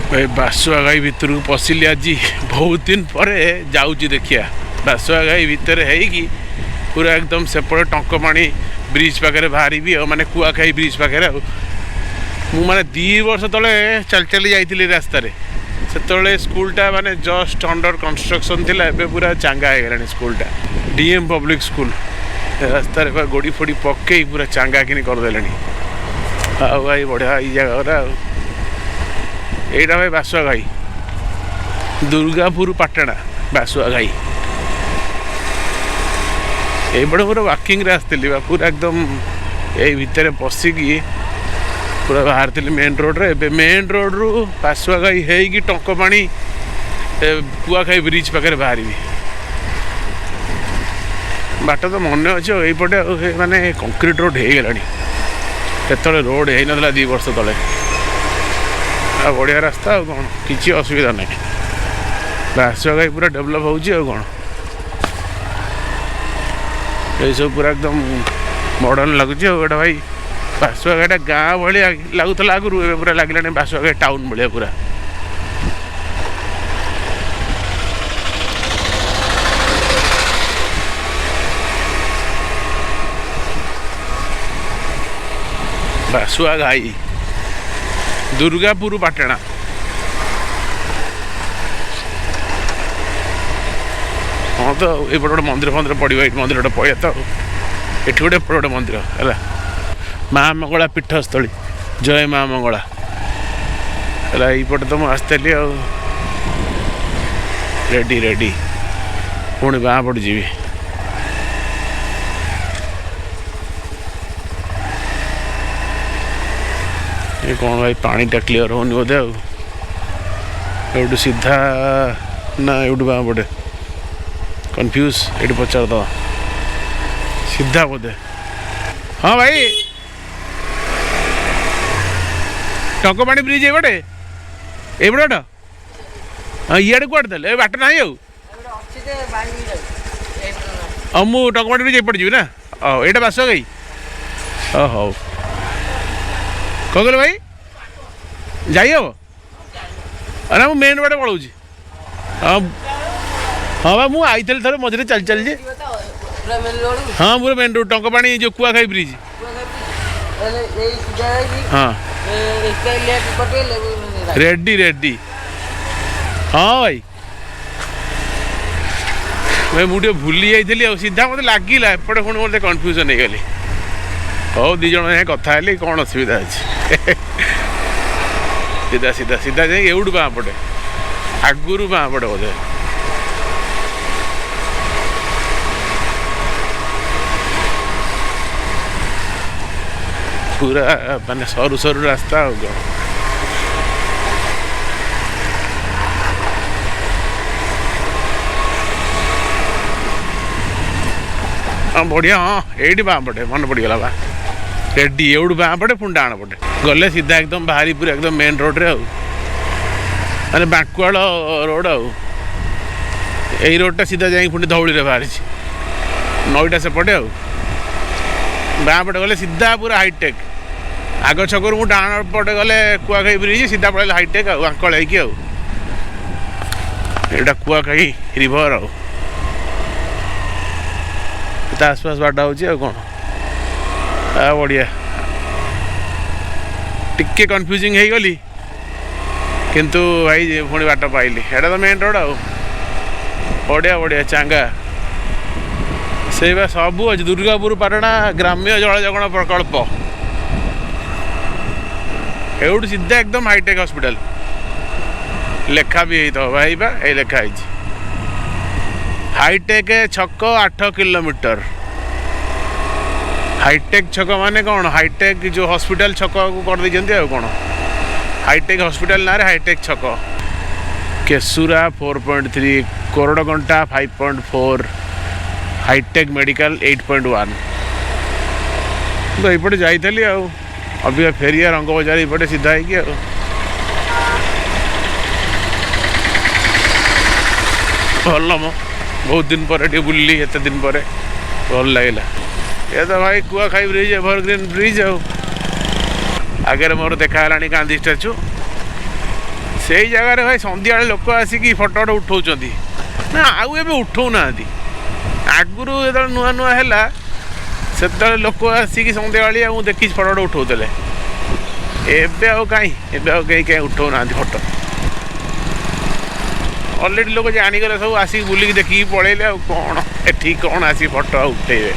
भाई बासुआ गाई भितर को पशिली आज बहुत दिन पर जाऊँगी देखिया बासुआ गाई भितर है पूरा एकदम सेपटे टंकपाणी ब्रिज पाखे बाहरी माने कुआखाई ब्रिज पाखे माने 2 वर्ष तले चल चली जाइली रास्तार से स्कूलटा माने जस्ट अंडर कंस्ट्रक्शन थिला एबे पूरा चांगा हो गलानी स्कूलटा डीएम पब्लिक स्कूल रास्तार गोड़ी फोड़ी पकई पूरा चांगा कि करदे हाँ भाई बढ़िया ये जगह एटा भाई बासुआ घाई दुर्गापुर पाटणा बासुआ घाई ये बड़े पूरा वाकिंग रे आसती पूरा एकदम ये भितर पशिकी पूरा बाहर थी मेन रोड रे मेन रोड रु बासुआ घाई है कि टंकपाणी कुआखाई ब्रिज पाखे बाहर बाट तो मन अच्छे यहीपटे माने कंक्रीट रोड हो गलानी केतले रोड हो ना 2 वर्ष तले बढ़िया रास्ता आ कौन किसी असुविधा ना बासुआ घाई पूरा डेभलप हो कौन ये सब पूरा एकदम मॉडर्न लगुच गोटे भाई बासुआ घाईटा गाँ भाया लगुला आगु पूरा लगे बासुआ घाई टाउन भाया पूरा बासुआ घाई दुर्गापुर पाटणा हाँ तो ये गोटे मंदिर फंदिर पड़ो ये मंदिर गोटे पड़े तो ये गोटे गोटे मंदिर है माँ मंगला पीठस्थली जय माँ मंगला है यपटे तो मुझे आसती रेडी रेडी पुणी बाँ पट जी ये कौन भाई पानीटा क्लीयर होनी बोधे आउट सीधा ना एवटू बाँ पटे कन्फ्यूज ये पचार दवा सीधा बोधे हाँ भाई टंकपाणी ब्रिज ये बटे हाँ इे कौटे देले बाट ना मु टंकपाणी ब्रिज एपटे जी ना यहाँ बासुआ घाई हौ कौन कहले भाई जाई हम ना मुझे मेन बाटे पलाऊँ हाँ हाँ भाई मुझे आई थी थोड़े मझे चल चल जे हाँ पूरा मेन रोड टंकपाणी जो कुआखाई ब्रिज हाँ रेडी रेडी हाँ भाई भाई मुझे भूली जाइली सीधा मत लगे एपटे पुणी मत कन्फ्यूजन हो गली हौ 2 जन यहाँ कथा है कौन असुविधा अच्छे सीधा सीधा सीधा जाए एवटू बाँ पटे आगुरी बाँ पटे बोधे पूरा माने सरू सरू रास्ता हो गया हाँ बढ़िया हाँ ये बाँ पटे मन पड़गला बा रेडी एवटू बाँ पटे पुणी डाण पटे गले सीधा एकदम बाहरी पूरा एकदम मेन रोड रे माने बांकुआड़ रोड यही रोडटा सीधा जाए पुणी धौली रे बाहरी नईटा सेपटे बाँ पटे गले सीधा पूरा हाईटेक आग छकरू मु डाण पटे गले कुआखाई ब्रिज सीधा पड़े हाईटेक आंकल होटा कुआखाई रिभर आसपास बाट हो कौन बढ़िया टिके कन्फ्यूजिंग हो गली किंतु भाई पुणी बाट पाइली एटा तो मेन रोड बढ़िया बढ़िया चांगा से सब अच्छे दुर्गापुर पाटणा ग्राम्य जल जगण प्रकल्प एवटू सीधा एकदम हाईटेक हॉस्पिटल लेखा भी है भाई बा ये लेखा है हाईटेक छक 8 किलोमीटर हाईटेक छक माने कौन हाईटेक जो हॉस्पिटल छक को कर दे कौन हाईटेक हॉस्पिटल ना हाईटेक छक केसुरा 4.3 कोरडकंटा 5.4 हाईटेक मेडिकल 8.1 तो यपटे जाइली अभी फेरिया रंग बजार यपटे सीधा है भल मो बहुत दिन पर बुल्ली एत दिन पर भल लगे ये तो भाई कुआखाई ब्रिज एवरग्रीन ब्रिज आगे मोर देखा गांधी स्टाच्यू ସେଇ ଜାଗାରେ ଭାଇ ସନ୍ଧ୍ୟାବେଳେ ଲୋକ ଆସିକି ଫଟୋ ଉଠାଉଛନ୍ତି ନା ଆଉ ଏବେ ଉଠାଉନାହାନ୍ତି। ଆଗରୁ ଯେତେବେଳେ ନୂଆ ନୂଆ ହେଲା ସେତେବେଳେ ଲୋକ ଆସିକି ସନ୍ଧ୍ୟାବେଳେ ମୁଁ ଦେଖିଛି ଫଟୋ ଉଠାଉଥିଲେ। ଏବେ ଆଉ କାହିଁ କାହିଁ ଉଠାଉନାହାନ୍ତି ଫଟୋ। ଅଲରେଡ଼ି ଲୋକ ଜାଣିଗଲେ ସବୁ ଆସିକି ବୁଲିକି ଦେଖିକି ପଳେଇଲେ ଆଉ କ'ଣ ଏଠି କ'ଣ ଆସିକି ଫଟୋ ଆଉ ଉଠେଇବେ।